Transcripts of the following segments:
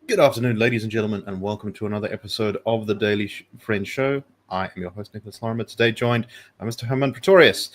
Good afternoon, ladies and gentlemen, and welcome to another episode of the Daily Friend Show. I am your host, Nicholas Lorimer, today joined by Mr. Hermann Pretorius.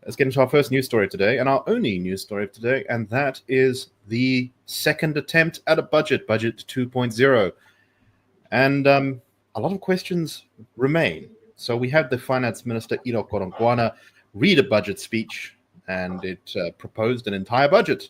Let's get into our first news story today, and our only news story of today, and that is the second attempt at a Budget 2.0. And a lot of questions remain. So we had the Finance Minister, Godongwana, read a budget speech, and it proposed an entire budget.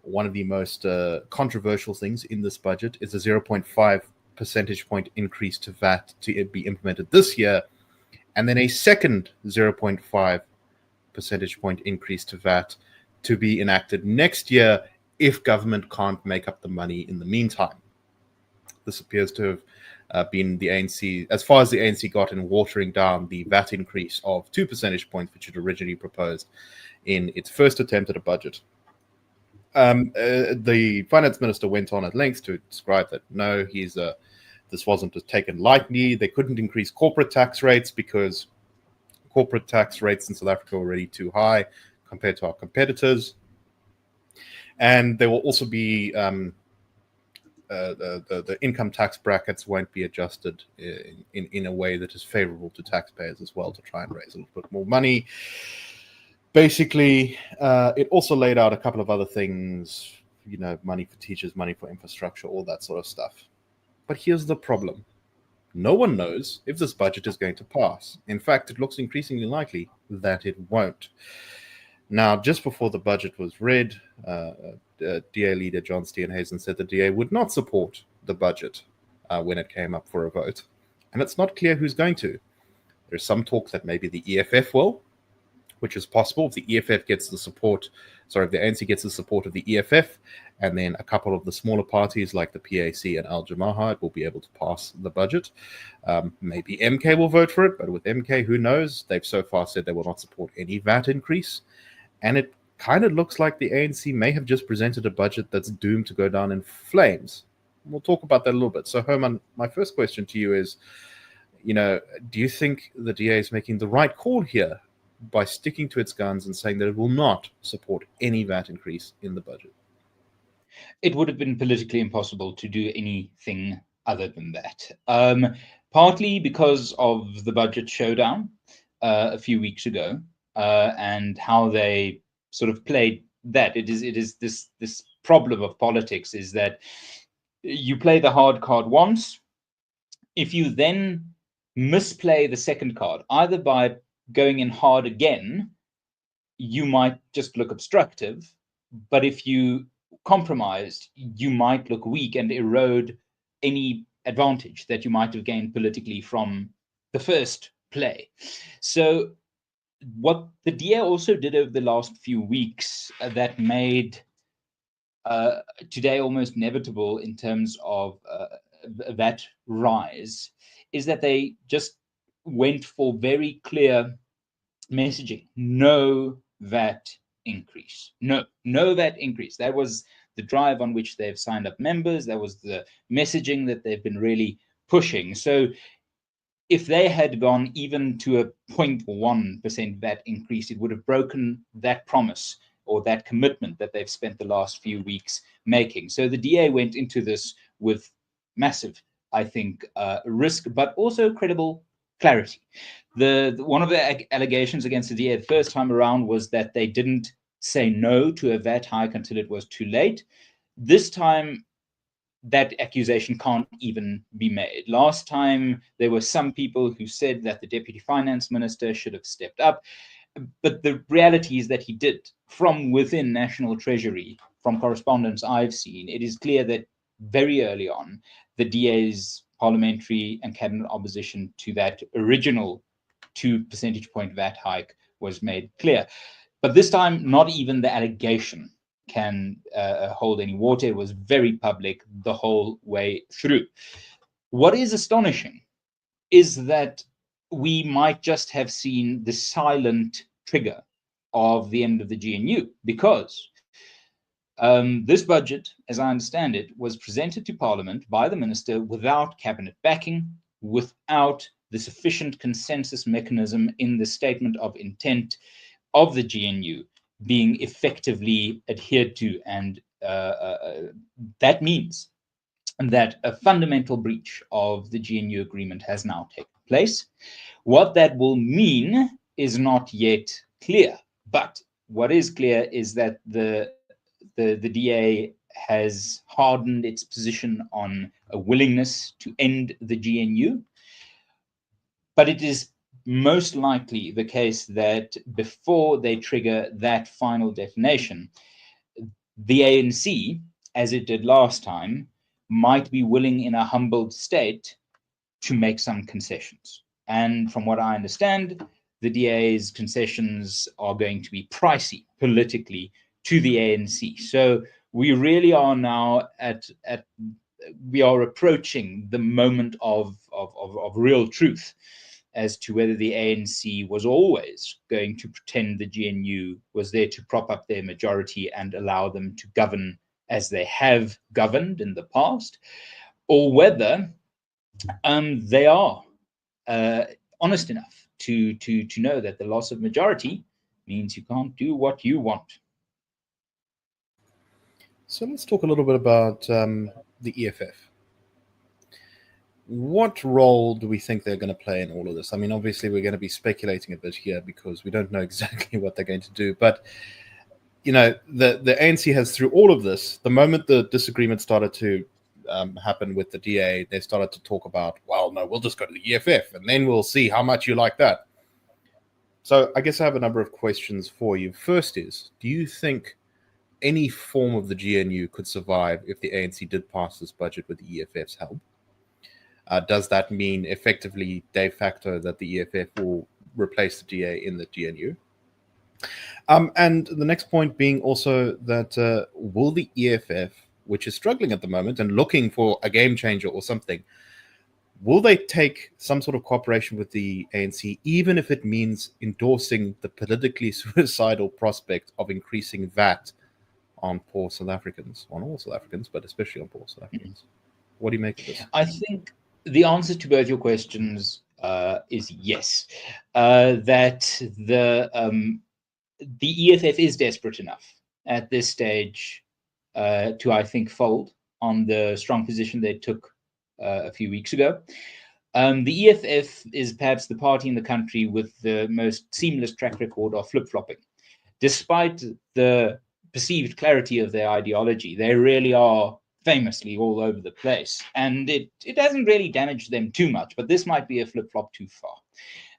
One of the most controversial things in this budget is a 0.5 percentage point increase to VAT to be implemented this year, and then a second 0.5 percentage point increase to VAT to be enacted next year if government can't make up the money in the meantime. This appears to have been the ANC, as far as the ANC got in watering down the VAT increase of 2 percentage points, which it originally proposed in its first attempt at a budget. The finance minister went on at length to describe that no, this wasn't taken lightly. They couldn't increase corporate tax rates because corporate tax rates in South Africa are already too high compared to our competitors. And there will also be the income tax brackets won't be adjusted in a way that is favorable to taxpayers as well, to try and raise a little bit more money. Basically, it also laid out a couple of other things, money for teachers, money for infrastructure, all that sort of stuff. But here's the problem. No one knows if this budget is going to pass. In fact, it looks increasingly likely that it won't. Now, just before the budget was read, DA leader John Steenhuisen said the DA would not support the budget when it came up for a vote. And it's not clear who's going to. There's some talk that maybe the EFF will, which is possible if the EFF gets the support, if the ANC gets the support of the EFF, and then a couple of the smaller parties like the PAC and Al Jamahad will be able to pass the budget. Maybe MK will vote for it, but with MK, who knows? They've so far said they will not support any VAT increase. And it kind of looks like the ANC may have just presented a budget that's doomed to go down in flames. We'll talk about that a little bit. So, Herman, my first question to you is, do you think the DA is making the right call here by sticking to its guns and saying that it will not support any VAT increase in the budget? It would have been politically impossible to do anything other than that. Partly because of the budget showdown a few weeks ago and how they sort of played that. It is this problem of politics is that you play the hard card once. If you then misplay the second card, either by going in hard again, you might just look obstructive. But if you compromised, you might look weak and erode any advantage that you might have gained politically from the first play. So what the DA also did over the last few weeks that made today almost inevitable in terms of that rise is that they just went for very clear messaging. No VAT increase. No VAT increase. That was the drive on which they've signed up members. That was the messaging that they've been really pushing. So if they had gone even to a 0.1% VAT increase, it would have broken that promise or that commitment that they've spent the last few weeks making. So the DA went into this with massive, I think, risk, but also credible clarity. One of the allegations against the DA the first time around was that they didn't say no to a VAT hike until it was too late. This time, that accusation can't even be made. Last time, there were some people who said that the Deputy Finance Minister should have stepped up. But the reality is that he did. From within National Treasury, from correspondence I've seen, it is clear that very early on, the DA's parliamentary and cabinet opposition to that original 2 percentage point VAT hike was made clear. But this time, not even the allegation can hold any water. It was very public the whole way through. What is astonishing is that we might just have seen the silent trigger of the end of the GNU, because this budget, as I understand it, was presented to Parliament by the minister without cabinet backing, without the sufficient consensus mechanism in the statement of intent of the GNU being effectively adhered to. And that means that a fundamental breach of the GNU agreement has now taken place. What that will mean is not yet clear, but what is clear is that the DA has hardened its position on a willingness to end the GNU, but it is most likely the case that before they trigger that final detonation, the ANC, as it did last time, might be willing in a humbled state to make some concessions. And from what I understand, the DA's concessions are going to be pricey politically to the ANC. So we really are now we are approaching the moment of real truth as to whether the ANC was always going to pretend the GNU was there to prop up their majority and allow them to govern as they have governed in the past, or whether they are honest enough to know that the loss of majority means you can't do what you want. So let's talk a little bit about the EFF. What role do we think they're going to play in all of this? I mean, obviously, we're going to be speculating a bit here because we don't know exactly what they're going to do. But, you know, the ANC has, through all of this, the moment the disagreement started to happen with the DA, they started to talk about, well, no, we'll just go to the EFF and then we'll see how much you like that. So I guess I have a number of questions for you. First is, do you think any form of the GNU could survive if the ANC did pass this budget with the EFF's help? Does that mean effectively de facto that the EFF will replace the DA in the GNU? And the next point being also that will the EFF, which is struggling at the moment and looking for a game changer or something, will they take some sort of cooperation with the ANC, even if it means endorsing the politically suicidal prospect of increasing VAT on poor South Africans, on all South Africans, but especially on poor South Africans? What do you make of this? I think the answer to both your questions is yes. That the EFF is desperate enough at this stage to, I think, fold on the strong position they took a few weeks ago. The EFF is perhaps the party in the country with the most seamless track record of flip-flopping. Despite the perceived clarity of their ideology, they really are famously all over the place, and it hasn't really damaged them too much, but this might be a flip-flop too far.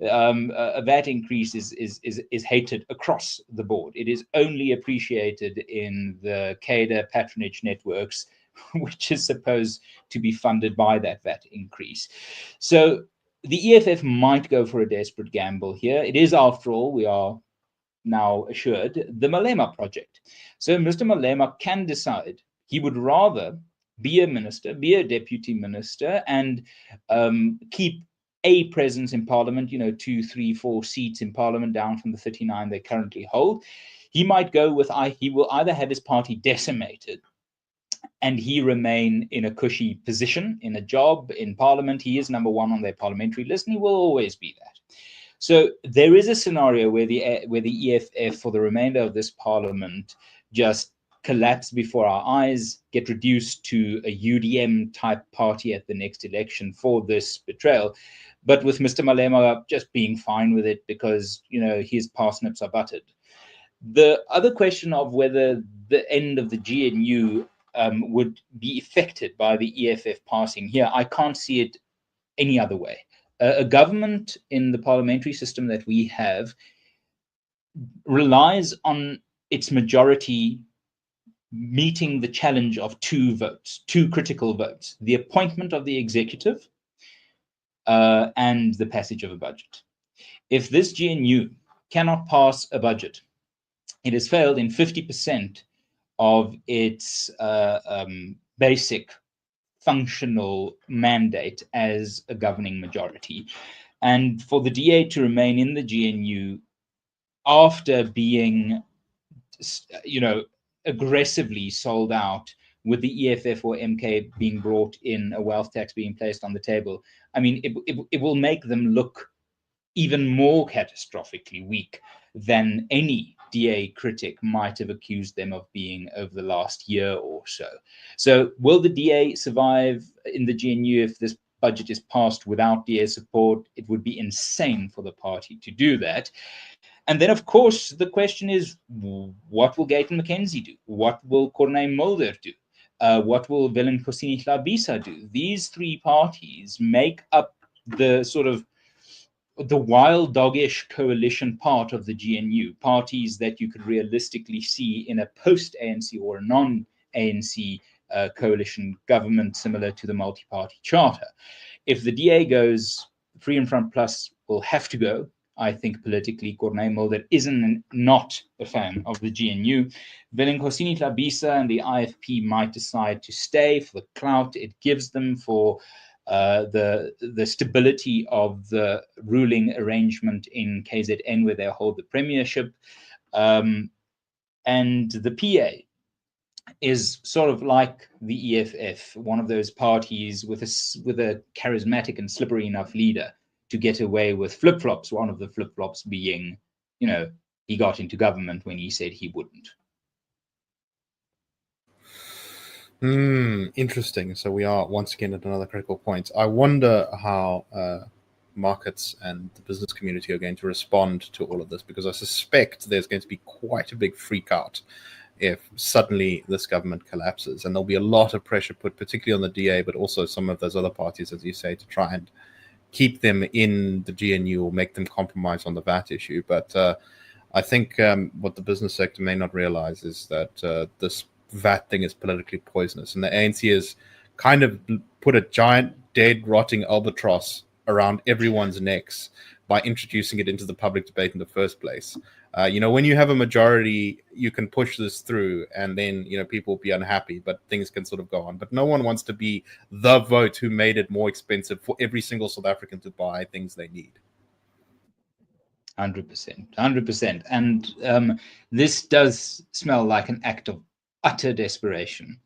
A VAT increase is hated across the board. It is only appreciated in the cadre patronage networks, which is supposed to be funded by that VAT increase. So the EFF might go for a desperate gamble here. It is, after all, we are now assured, the Malema project. So Mr. Malema can decide he would rather be a minister, be a deputy minister, and keep a presence in parliament, 2, 3, 4 seats in parliament down from the 39 they currently hold. He might go with, he will either have his party decimated and he remain in a cushy position, in a job, in parliament. He is number one on their parliamentary list, and he will always be that. So there is a scenario where the EFF for the remainder of this parliament just collapse before our eyes, get reduced to a UDM type party at the next election for this betrayal. But with Mr. Malema just being fine with it because, his parsnips are buttered. The other question of whether the end of the GNU would be affected by the EFF passing here, I can't see it any other way. A government in the parliamentary system that we have relies on its majority meeting the challenge of two critical votes: the appointment of the executive and the passage of a budget. If this GNU cannot pass a budget, it has failed in 50% of its basic functional mandate as a governing majority. And for the DA to remain in the GNU after being, aggressively sold out with the EFF or MK being brought in, a wealth tax being placed on the table, I mean, it will make them look even more catastrophically weak than any DA critic might have accused them of being over the last year or so. So will the DA survive in the GNU if this budget is passed without DA support? It would be insane for the party to do that. And then, of course, the question is, what will Gayton McKenzie do? What will Corneille Mulder do? What will Velenkosini Hlabisa do? These three parties make up the sort of the wild doggish coalition part of the GNU, parties that you could realistically see in a post-ANC or a non-ANC coalition government similar to the multi-party charter. If the DA goes, Free and Front Plus will have to go. I think politically, Corneille Mulder not a fan of the GNU. Velenkosini Hlabisa and the IFP might decide to stay for the clout it gives them, for the stability of the ruling arrangement in KZN where they hold the premiership. And the PA is sort of like the EFF, one of those parties with a charismatic and slippery enough leader to get away with flip-flops, one of the flip-flops being, he got into government when he said he wouldn't. Interesting. So we are once again at another critical point. I wonder how markets and the business community are going to respond to all of this, because I suspect there's going to be quite a big freak out if suddenly this government collapses, and there'll be a lot of pressure put particularly on the DA, but also some of those other parties, as you say, to try and keep them in the GNU or make them compromise on the VAT issue. But I think what the business sector may not realize is that this VAT thing is politically poisonous, and the ANC has kind of put a giant, dead, rotting albatross around everyone's necks by introducing it into the public debate in the first place. When you have a majority, you can push this through, and then people will be unhappy, but things can sort of go on. But no one wants to be the vote who made it more expensive for every single South African to buy things they need. 100%. And this does smell like an act of utter desperation.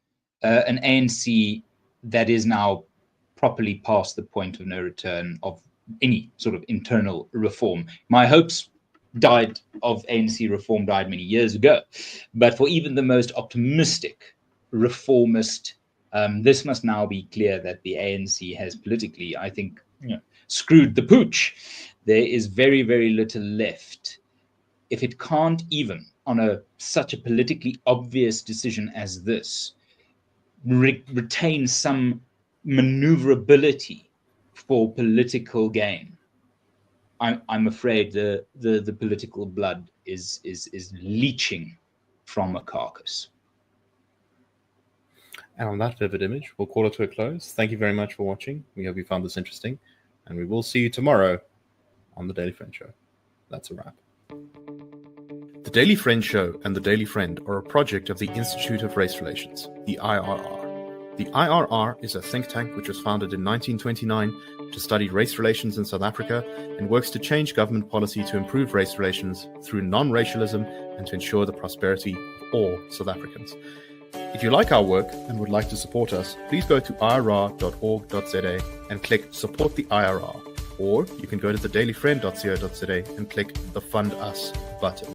An ANC that is now properly past the point of no return of any sort of internal reform. My hopes of ANC reform died many years ago. But for even the most optimistic reformist, this must now be clear that the ANC has politically, I think, screwed the pooch. There is very, very little left. If it can't even, on such a politically obvious decision as this, retain some maneuverability for political gain, I'm afraid the political blood is leaching from a carcass. And on that vivid image, we'll call it to a close. Thank you very much for watching. We hope you found this interesting, and we will see you tomorrow on The Daily Friend Show. That's a wrap. The Daily Friend Show and The Daily Friend are a project of the Institute of Race Relations, the IRR. The IRR is a think tank which was founded in 1929 to study race relations in South Africa and works to change government policy to improve race relations through non-racialism and to ensure the prosperity of all South Africans. If you like our work and would like to support us, please go to irr.org.za and click Support the IRR. Or you can go to thedailyfriend.co.za and click the Fund Us button.